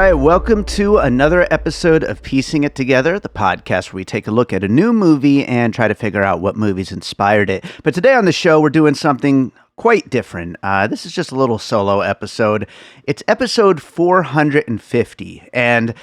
right, welcome to another episode of Piecing It Together, the podcast where we take a look at a new movie and try to figure out what movies inspired it. But today on the show, we're doing something quite different. This is just a little solo episode. It's episode 450, and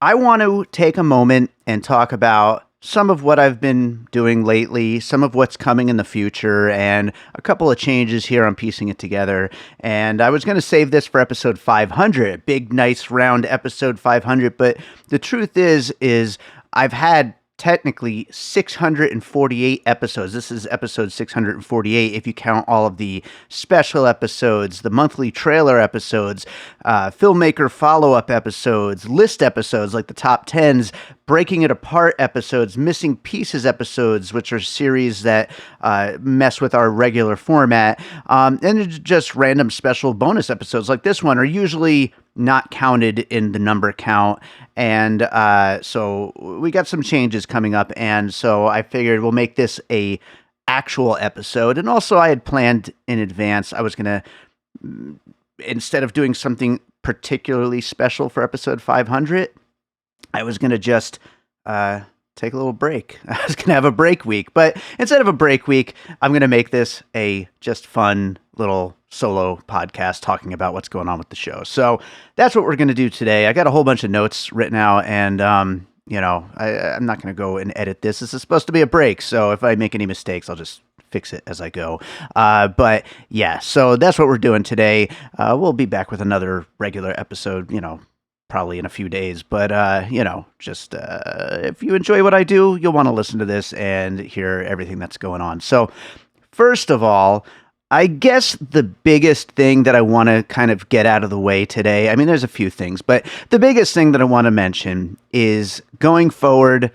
I want to take a moment and talk about some of what I've been doing lately, some of what's coming in the future, and a couple of changes here on Piecing It Together. And I was going to save this for episode 500, big, nice, round episode 500. But the truth is I've had technically 648 episodes. This is episode 648 if you count all of the special episodes, the monthly trailer episodes, filmmaker follow-up episodes, list episodes like the top 10s, breaking it apart episodes, missing pieces episodes, which are series that mess with our regular format, and just random special bonus episodes like this one are usually not counted in the number count. And so we got some changes coming up, and so I figured we'll make this a actual episode. And also I had planned in advance, I was going to, instead of doing something particularly special for episode 500, I was going to just take a little break. I was going to have a break week, but instead of a break week, I'm going to make this a just fun little solo podcast talking about what's going on with the show. So that's what we're going to do today. I got a whole bunch of notes written out, and I'm not going to go and edit this. This is supposed to be a break, so if I make any mistakes, I'll just fix it as I go. But yeah, so that's what we're doing today. We'll be back with another regular episode, probably in a few days, but just if you enjoy what I do, you'll want to listen to this and hear everything that's going on. So first of all, I guess the biggest thing that I want to kind of get out of the way today, I mean, there's a few things, but the biggest thing that I want to mention is going forward,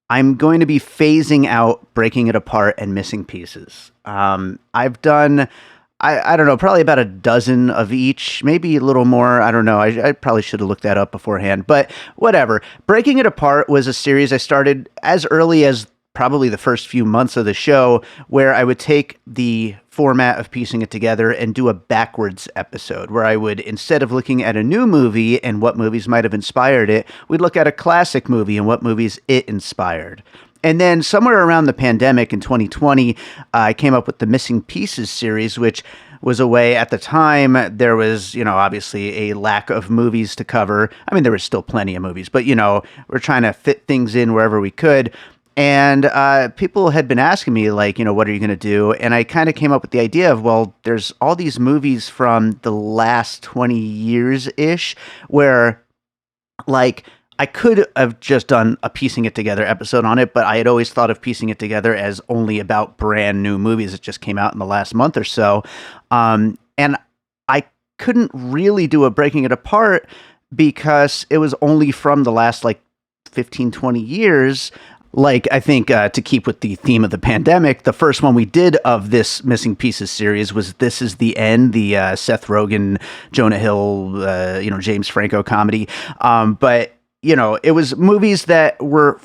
I'm going to be phasing out breaking it apart and missing pieces. I've done, I don't know, probably about a dozen of each, maybe a little more. I don't know. I probably should have looked that up beforehand, but whatever. Breaking It Apart was a series I started as early as probably the first few months of the show, where I would take the format of Piecing It Together and do a backwards episode where I would, instead of looking at a new movie and what movies might have inspired it, we'd look at a classic movie and what movies it inspired. And then somewhere around the pandemic in 2020, I came up with the Missing Pieces series, which was a way at the time there was, obviously a lack of movies to cover. I mean, there was still plenty of movies, but, we're trying to fit things in wherever we could. And people had been asking me, like, what are you going to do? And I kind of came up with the idea of, well, there's all these movies from the last 20 years-ish where, like, I could have just done a Piecing It Together episode on it, but I had always thought of Piecing It Together as only about brand new movies that just came out in the last month or so. And I couldn't really do a Breaking It Apart because it was only from the last, 15, 20 years. Like, I think to keep with the theme of the pandemic, the first one we did of this Missing Pieces series was This Is the End, the Seth Rogen, Jonah Hill, James Franco comedy. But, it was movies that were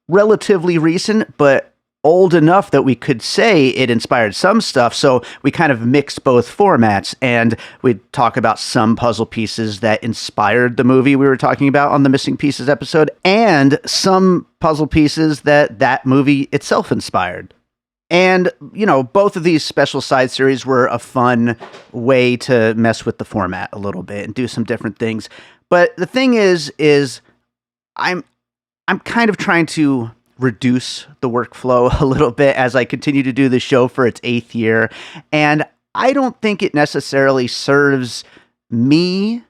relatively recent, but old enough that we could say it inspired some stuff. So we kind of mixed both formats, and we'd talk about some puzzle pieces that inspired the movie we were talking about on the Missing Pieces episode, and some puzzle pieces that movie itself inspired. And, both of these special side series were a fun way to mess with the format a little bit and do some different things. But the thing is I'm kind of trying to reduce the workflow a little bit as I continue to do the show for its 8th year. And I don't think it necessarily serves me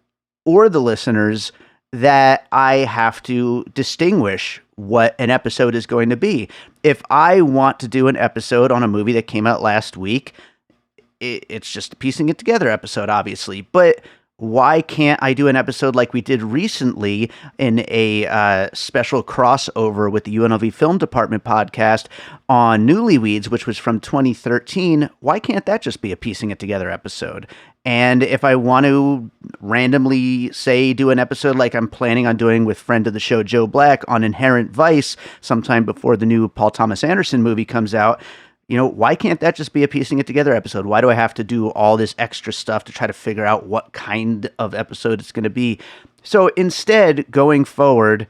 or the listeners that I have to distinguish what an episode is going to be. If I want to do an episode on a movie that came out last week, it's just a Piecing It Together episode, obviously. But why can't I do an episode like we did recently in a special crossover with the UNLV Film Department podcast on Newlyweds, which was from 2013? Why can't that just be a Piecing It Together episode? And if I want to randomly, say, do an episode like I'm planning on doing with friend of the show Joe Black on Inherent Vice sometime before the new Paul Thomas Anderson movie comes out, why can't that just be a Piecing It Together episode? Why do I have to do all this extra stuff to try to figure out what kind of episode it's going to be? So instead, going forward,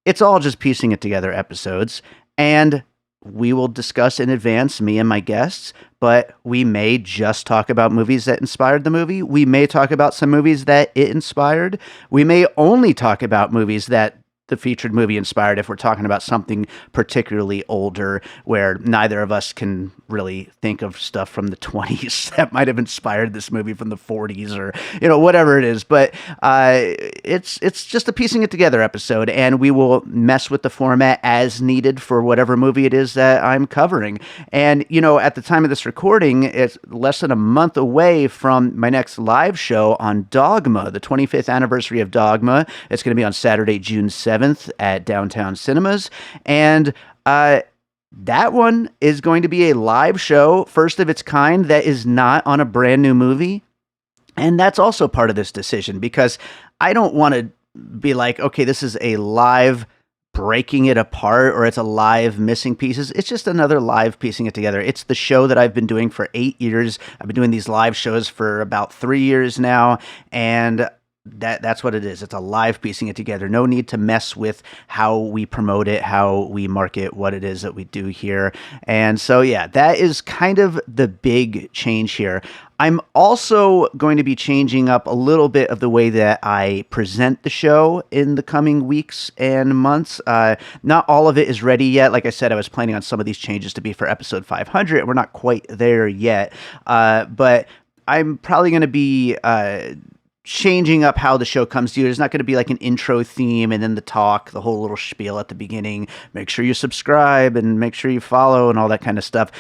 it's all just piecing it together episodes. And we will discuss in advance, me and my guests, but we may just talk about movies that inspired the movie. We may talk about some movies that it inspired. We may only talk about movies that the featured movie inspired if we're talking about something particularly older where neither of us can really think of stuff from the 20s that might have inspired this movie from the 40s or whatever it is. But it's just a piecing it together episode, and we will mess with the format as needed for whatever movie it is that I'm covering. And at the time of this recording, it's less than a month away from my next live show on Dogma, the 25th anniversary of Dogma. It's going to be on Saturday, June 7th at Downtown Cinemas. And that one is going to be a live show, first of its kind, that is not on a brand new movie. And that's also part of this decision, because I don't want to be like, okay, this is a live breaking it apart, or it's a live missing pieces. It's just another live piecing it together. It's the show that I've been doing for 8 years. I've been doing these live shows for about 3 years now, and that's what it is. It's a live piecing it together. No need to mess with how we promote it, how we market what it is that we do here. And so, yeah, that is kind of the big change here. I'm also going to be changing up a little bit of the way that I present the show in the coming weeks and months. Not all of it is ready yet. Like I said, I was planning on some of these changes to be for episode 500, and we're not quite there yet. But I'm probably going to be changing up how the show comes to you. There's not going to be like an intro theme and then the talk, the whole little spiel at the beginning. Make sure you subscribe and make sure you follow and all that kind of stuff.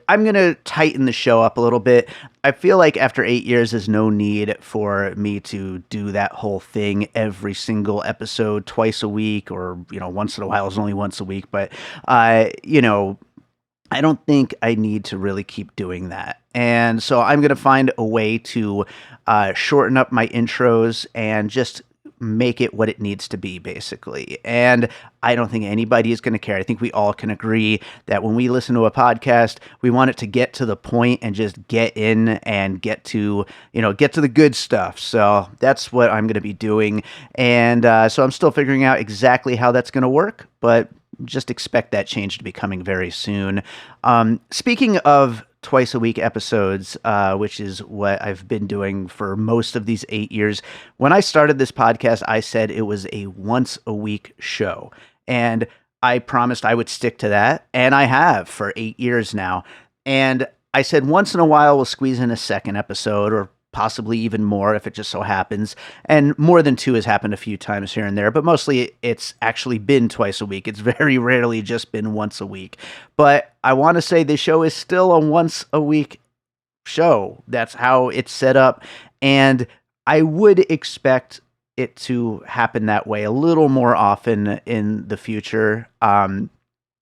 I'm going to tighten the show up a little bit. I feel like after 8 years, there's no need for me to do that whole thing every single episode twice a week, or, once in a while is only once a week. But, I don't think I need to really keep doing that. And so I'm going to find a way to shorten up my intros and just make it what it needs to be, basically. And I don't think anybody is going to care. I think we all can agree that when we listen to a podcast, we want it to get to the point and just get in and get to the good stuff. So that's what I'm going to be doing. And so I'm still figuring out exactly how that's going to work, but just expect that change to be coming very soon. Speaking of twice a week episodes, which is what I've been doing for most of these 8 years. When I started this podcast, I said it was a once a week show, and I promised I would stick to that. And I have for 8 years now. And I said once in a while we'll squeeze in a second episode, or possibly even more if it just so happens. And more than two has happened a few times here and there, but mostly it's actually been twice a week. It's very rarely just been once a week. But I want to say the show is still a once a week show. That's how it's set up. And I would expect it to happen that way a little more often in the future.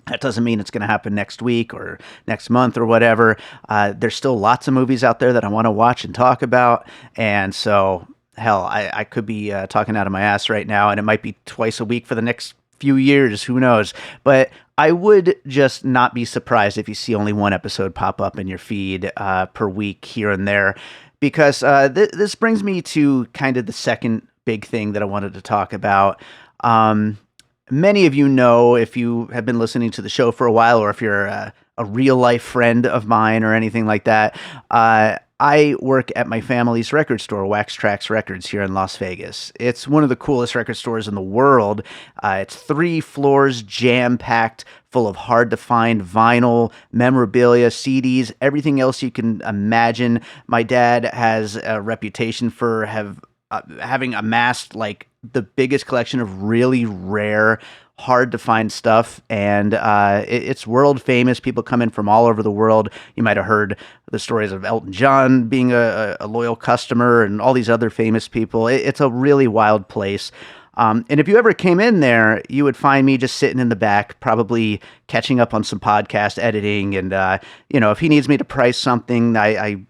That doesn't mean it's going to happen next week or next month or whatever. There's still lots of movies out there that I want to watch and talk about. And so, hell, I could be talking out of my ass right now, and it might be twice a week for the next few years. Who knows? But I would just not be surprised if you see only one episode pop up in your feed per week here and there. Because this brings me to kind of the second big thing that I wanted to talk about. Many of you know, if you have been listening to the show for a while, or if you're a real life friend of mine or anything like that, I work at my family's record store, Wax Trax Records, here in Las Vegas. It's one of the coolest record stores in the world. It's 3 floors, jam-packed, full of hard-to-find vinyl, memorabilia, CDs, everything else you can imagine. My dad has a reputation for having amassed like the biggest collection of really rare, hard to find stuff, and it's world famous. People come in from all over the world. You might have heard the stories of Elton John being a loyal customer, and all these other famous people. It's a really wild place. And if you ever came in there, you would find me just sitting in the back, probably catching up on some podcast editing. And if he needs me to price something, I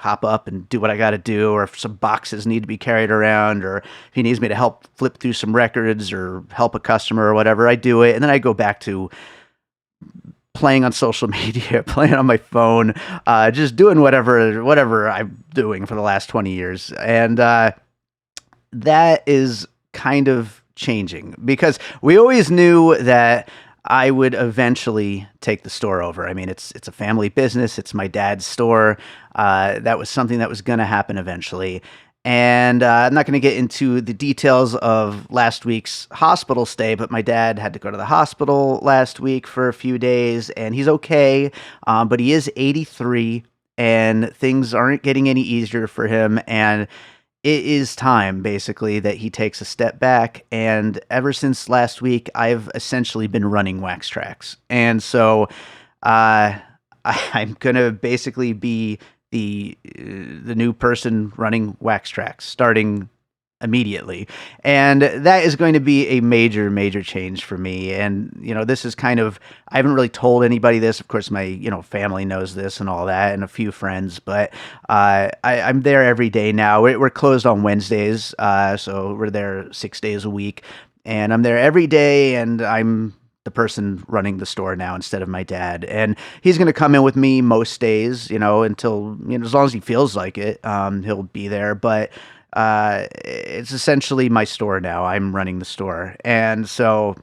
hop up and do what I got to do, or if some boxes need to be carried around, or if he needs me to help flip through some records or help a customer or whatever, I do it. And then I go back to playing on social media, playing on my phone, just doing whatever I'm doing for the last 20 years. And that is kind of changing because we always knew that I would eventually take the store over. I mean, it's a family business. It's my dad's store. That was something that was going to happen eventually. And I'm not going to get into the details of last week's hospital stay, but my dad had to go to the hospital last week for a few days, and he's okay. But he is 83, and things aren't getting any easier for him. And it is time, basically, that he takes a step back. And ever since last week, I've essentially been running Wax Tracks. And so I'm going to basically be the new person running Wax Tracks starting immediately. And that is going to be a major, major change for me. And, this is kind of, I haven't really told anybody this. Of course, my, family knows this and all that, and a few friends, but I'm there every day now. We're closed on Wednesdays, so we're there 6 days a week. And I'm there every day, and I'm the person running the store now instead of my dad. And he's going to come in with me most days, until, as long as he feels like it, he'll be there. But it's essentially my store now. I'm running the store. And so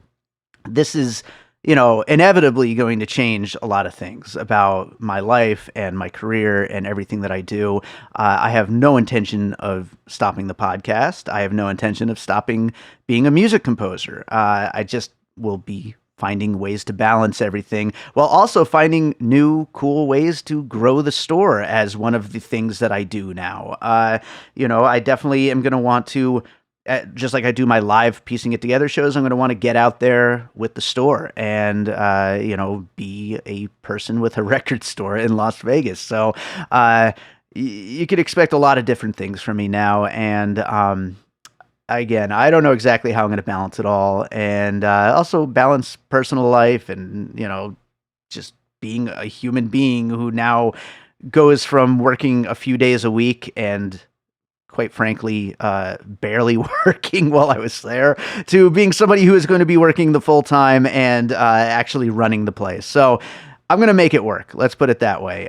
this is, inevitably going to change a lot of things about my life and my career and everything that I do. I have no intention of stopping the podcast. I have no intention of stopping being a music composer. I just will be finding ways to balance everything while also finding new cool ways to grow the store as one of the things that I do now. I definitely am going to want to, just like I do my live piecing it together shows, I'm going to want to get out there with the store and, be a person with a record store in Las Vegas. So, you could expect a lot of different things from me now. And, again, I don't know exactly how I'm going to balance it all, and also balance personal life and just being a human being who now goes from working a few days a week and quite frankly barely working while I was there to being somebody who is going to be working the full time and actually running the place. So I'm going to make it work. Let's put it that way.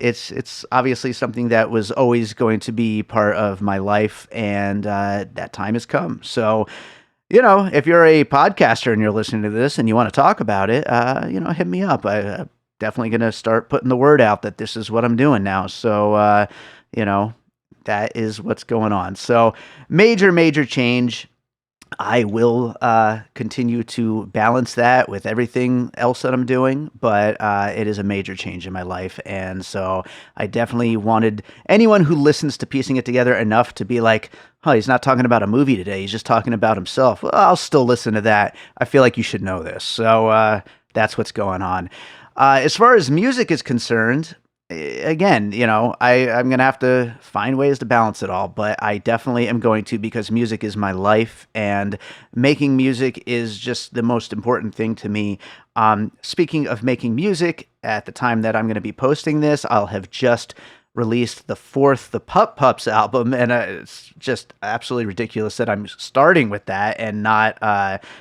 It's obviously something that was always going to be part of my life, and that time has come. So, if you're a podcaster and you're listening to this and you want to talk about it, hit me up. I'm definitely going to start putting the word out that this is what I'm doing now. So, that is what's going on. So, major, major change. I will continue to balance that with everything else that I'm doing, but it is a major change in my life. And so I definitely wanted anyone who listens to Piecing It Together enough to be like, oh, he's not talking about a movie today. He's just talking about himself. Well, I'll still listen to that. I feel like you should know this. So that's what's going on. As far as music is concerned, again, I'm going to have to find ways to balance it all, but I definitely am going to because music is my life and making music is just the most important thing to me. Speaking of making music, at the time that I'm going to be posting this, I'll have just released the fourth The Pup Pups album, and it's just absolutely ridiculous that I'm starting with that and not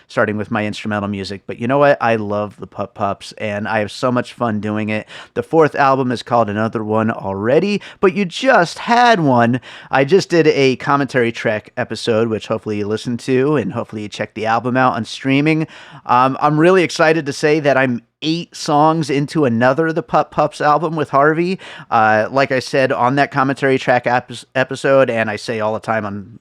starting with my instrumental music. But you know what? I love the Pup Pups, and I have so much fun doing it. The fourth album is called Another One Already, but you just had one. I just did a commentary track episode, which hopefully you listened to, and hopefully you check the album out on streaming. I'm really excited to say that I'm 8 songs into another The Pup Pups album with Harvey. Like I said on that commentary track episode, and I say all the time on,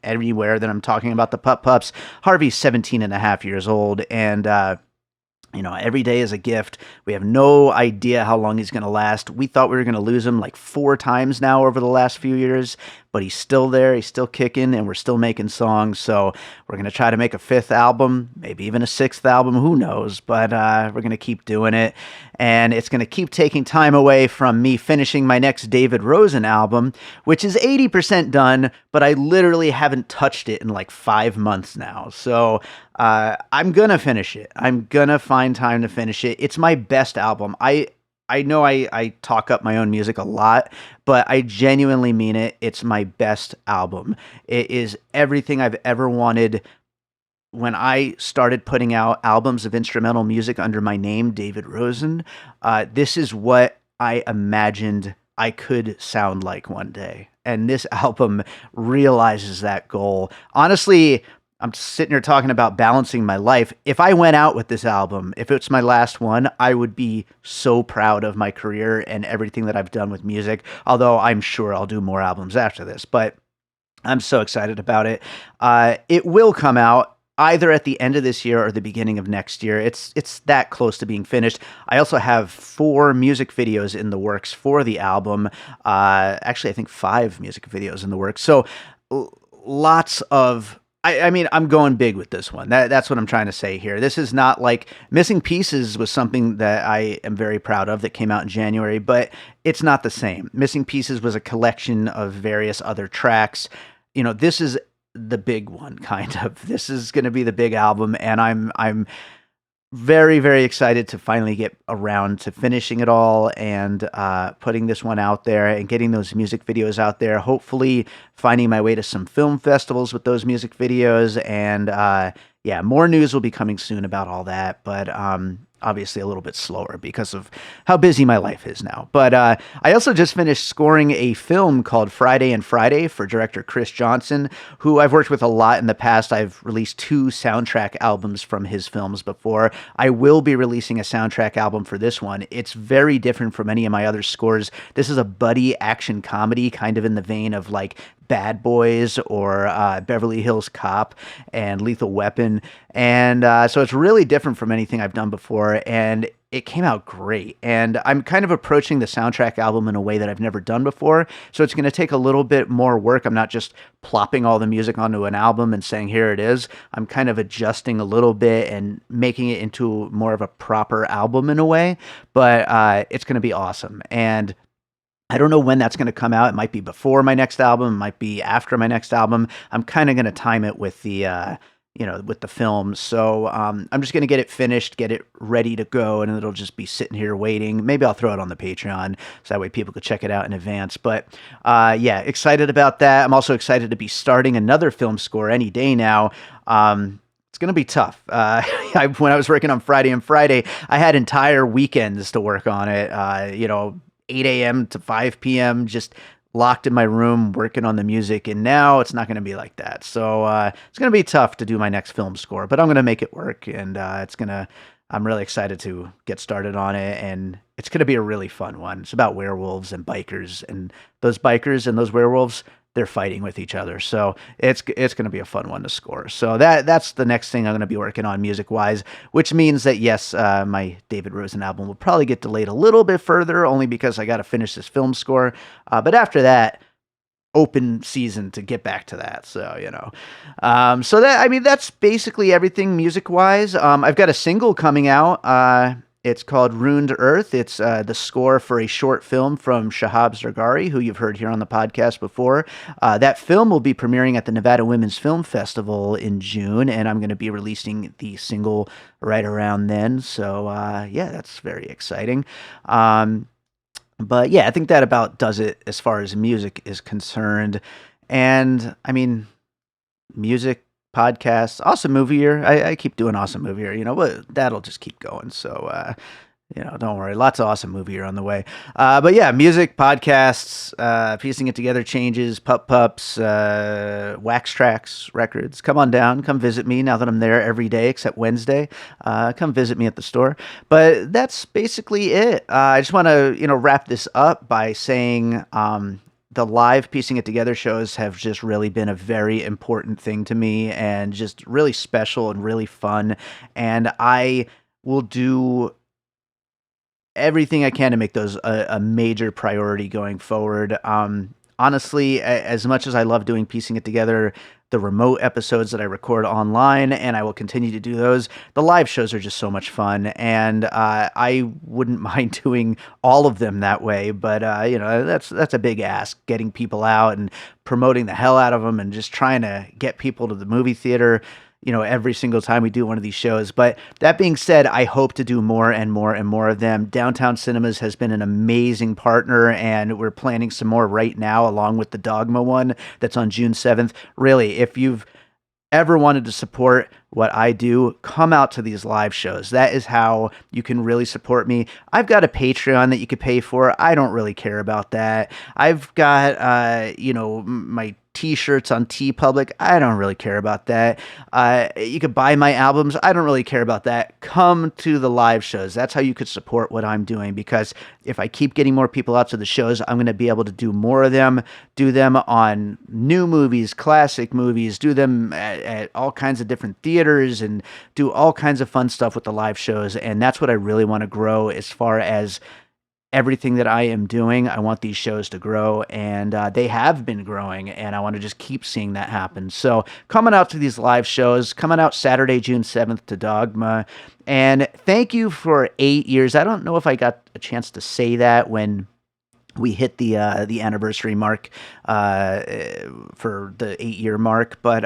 everywhere that I'm talking about the Pup Pups, Harvey's 17 and a half years old, and every day is a gift. We have no idea how long he's going to last. We thought we were going to lose him like 4 times now over the last few years, but he's still there. He's still kicking, and we're still making songs. So we're going to try to make a 5th album, maybe even a 6th album. Who knows? But we're going to keep doing it. And it's going to keep taking time away from me finishing my next David Rosen album, which is 80% done, but I literally haven't touched it in like 5 months now. So I'm going to finish it. I'm going to find time to finish it. It's my best album. I know I talk up my own music a lot, but I genuinely mean it. It's my best album. It is everything I've ever wanted. When I started putting out albums of instrumental music under my name, David Rosen, this is what I imagined I could sound like one day. and this album realizes that goal. Honestly, I'm sitting here talking about balancing my life. If I went out with this album, if it's my last one, I would be so proud of my career and everything that I've done with music. Although I'm sure I'll do more albums after this, but I'm so excited about it. It will come out either at the end of this year or the beginning of next year. It's that close to being finished. I also have 4 music videos in the works for the album. Actually, I think 5 music videos in the works. So lots of. I mean, I'm going big with this one. That's what I'm trying to say here. This is not like Missing Pieces was something that I am very proud of that came out in January, but it's not the same. Missing Pieces was a collection of various other tracks. This is the big one, kind of. This is going to be the big album, and I'm very, very excited to finally get around to finishing it all and putting this one out there and getting those music videos out there. Hopefully, finding my way to some film festivals with those music videos. And yeah, more news will be coming soon about all that. But obviously, a little bit slower because of how busy my life is now. But I also just finished scoring a film called Friday and Friday for director Chris Johnson, who I've worked with a lot in the past. I've released 2 soundtrack albums from his films before. I will be releasing a soundtrack album for this one. It's very different from any of my other scores. This is a buddy action comedy, kind of in the vein of like Bad Boys or Beverly Hills Cop and Lethal Weapon. And so it's really different from anything I've done before. And it came out great. And I'm kind of approaching the soundtrack album in a way that I've never done before. So it's going to take a little bit more work. I'm not just plopping all the music onto an album and saying, here it is. I'm kind of adjusting a little bit and making it into more of a proper album in a way. But it's going to be awesome. And I don't know when that's going to come out. It might be before my next album. It might be after my next album. I'm kind of going to time it with the, with the film. So I'm just going to get it finished, get it ready to go, and it'll just be sitting here waiting. Maybe I'll throw it on the Patreon so that way people could check it out in advance. But yeah, excited about that. I'm also excited to be starting another film score any day now. It's going to be tough. When I was working on Friday and Friday, I had entire weekends to work on it. 8 a.m. to 5 p.m. just locked in my room working on the music, and now it's not going to be like that. So it's going to be tough to do my next film score, but I'm going to make it work, and I'm really excited to get started on it, and it's going to be a really fun one. It's about werewolves and bikers, and those bikers and those werewolves, they're fighting with each other. So it's going to be a fun one to score. So that's the next thing I'm going to be working on music wise, which means that yes, my David Rosen album will probably get delayed a little bit further, only because I got to finish this film score. But after that, open season to get back to that. So, so that's basically everything music wise. I've got a single coming out. It's called Ruined Earth. It's the score for a short film from Shahab Zargari, who you've heard here on the podcast before. That film will be premiering at the Nevada Women's Film Festival in June, and I'm going to be releasing the single right around then. So, yeah, that's very exciting. But yeah, I think that about does it as far as music is concerned. And I mean, music, podcasts, awesome movie year. I keep doing awesome movie year, but that'll just keep going. So, don't worry. Lots of awesome movie year on the way. But yeah, music, podcasts, piecing it together, changes, Pup Pups, Wax Tracks, records. Come on down. Come visit me now that I'm there every day except Wednesday. Come visit me at the store. But that's basically it. I just want to, wrap this up by saying, the live piecing it together shows have just really been a very important thing to me and just really special and really fun. And I will do everything I can to make those a major priority going forward. Honestly, as much as I love doing piecing it together, the remote episodes that I record online, and I will continue to do those, the live shows are just so much fun, and I wouldn't mind doing all of them that way, but that's a big ask, getting people out and promoting the hell out of them and just trying to get people to the movie theater every single time we do one of these shows. But that being said, I hope to do more and more and more of them. Downtown Cinemas has been an amazing partner, and we're planning some more right now, along with the Dogma one that's on June 7th. Really, if you've ever wanted to support what I do, come out to these live shows. That is how you can really support me. I've got a Patreon that you could pay for. I don't really care about that. I've got, my t-shirts on TeePublic. I don't really care about that. You could buy my albums. I don't really care about that. Come to the live shows. That's how you could support what I'm doing, because if I keep getting more people out to the shows, I'm going to be able to do more of them, do them on new movies, classic movies, do them at all kinds of different theaters, and do all kinds of fun stuff with the live shows. And that's what I really want to grow as far as everything that I am doing. I want these shows to grow, and they have been growing, and I want to just keep seeing that happen. So coming out to these live shows, coming out Saturday, June 7th to Dogma. And thank you for 8 years. I don't know if I got a chance to say that when we hit the anniversary mark for the 8-year mark, but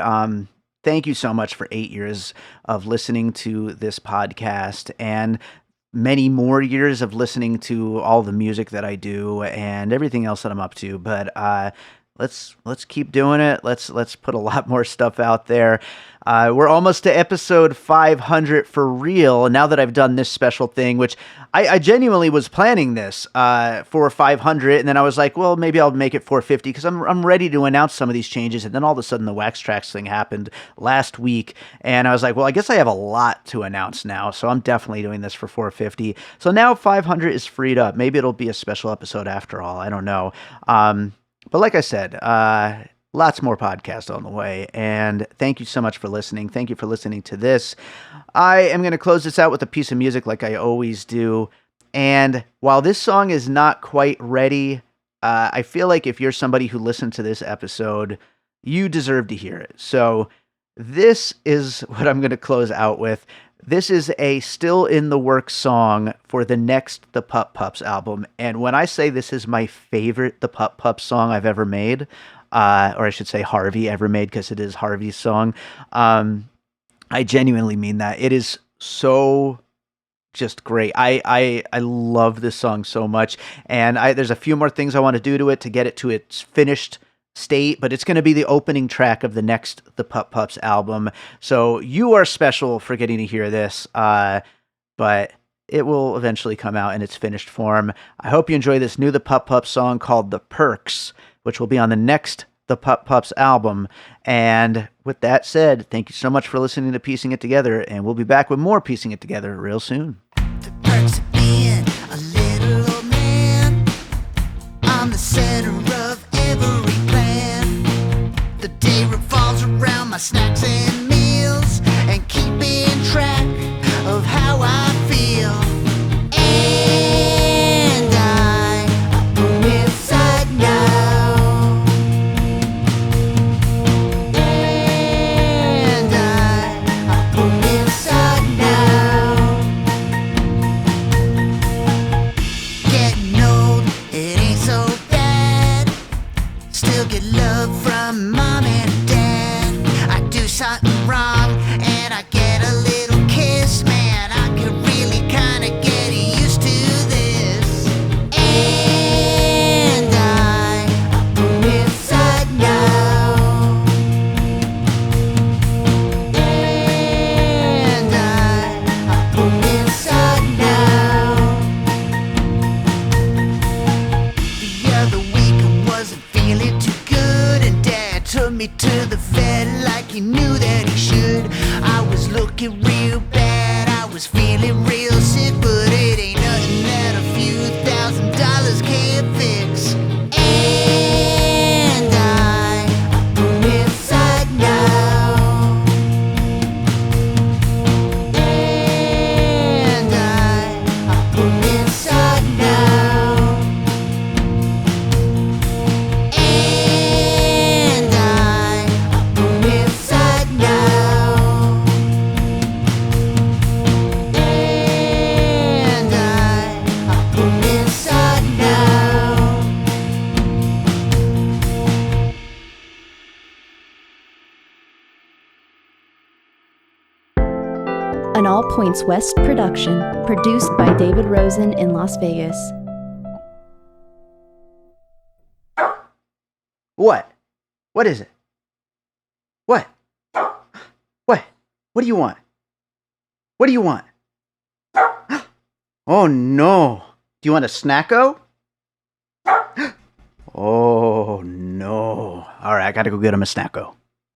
thank you so much for 8 years of listening to this podcast, and many more years of listening to all the music that I do and everything else that I'm up to. But let's keep doing it. Let's put a lot more stuff out there. We're almost to episode 500 for real. Now that I've done this special thing, which I genuinely was planning this for 500, and then I was like, well, maybe I'll make it 450 because I'm ready to announce some of these changes. And then all of a sudden, the Wax Tracks thing happened last week, and I was like, well, I guess I have a lot to announce now, so I'm definitely doing this for 450. So now 500 is freed up. Maybe it'll be a special episode after all. I don't know. But like I said, lots more podcasts on the way, and thank you so much for listening. Thank you for listening to this. I am going to close this out with a piece of music like I always do, and while this song is not quite ready, I feel like if you're somebody who listened to this episode, you deserve to hear it. So this is what I'm going to close out with. This is a still in the works song for the Next The Pup Pups album. And when I say this is my favorite The Pup Pups song I've ever made, or I should say Harvey ever made, because it is Harvey's song, I genuinely mean that. It is so just great. I love this song so much. And there's a few more things I want to do to it to get it to its finished state, but it's going to be the opening track of the Next The Pup Pups album. So you are special for getting to hear this, but it will eventually come out in its finished form. I hope you enjoy this new The Pup Pups song called The Perks, which will be on the Next The Pup Pups album. And with that said, thank you so much for listening to Piecing It Together, and we'll be back with more Piecing It Together real soon. The perks of being a little old man. I'm the center of every the day revolves around my snacks and meals and keeping track of how I feel. And I put inside now. And I put inside now. Getting old, it ain't so bad. Still get love from mom and dad. I do something wrong and I get a little kiss. Man, I could really kinda get used to this. And I put inside now. And I put inside now. The other week I wasn't feeling too good, and Dad took me to the vet like he knew that he should. I was looking real bad, I was feeling real sick, but it ain't nothing that a few $1,000s can't fix. And I put inside now. And I put inside now. And I put inside now. And I put inside now. An All Points West production, produced by David Rosen in Las Vegas. What? What is it? What? What do you want? What do you want? Oh no. Do you want a snacko? Oh no. All right, I gotta go get him a snacko.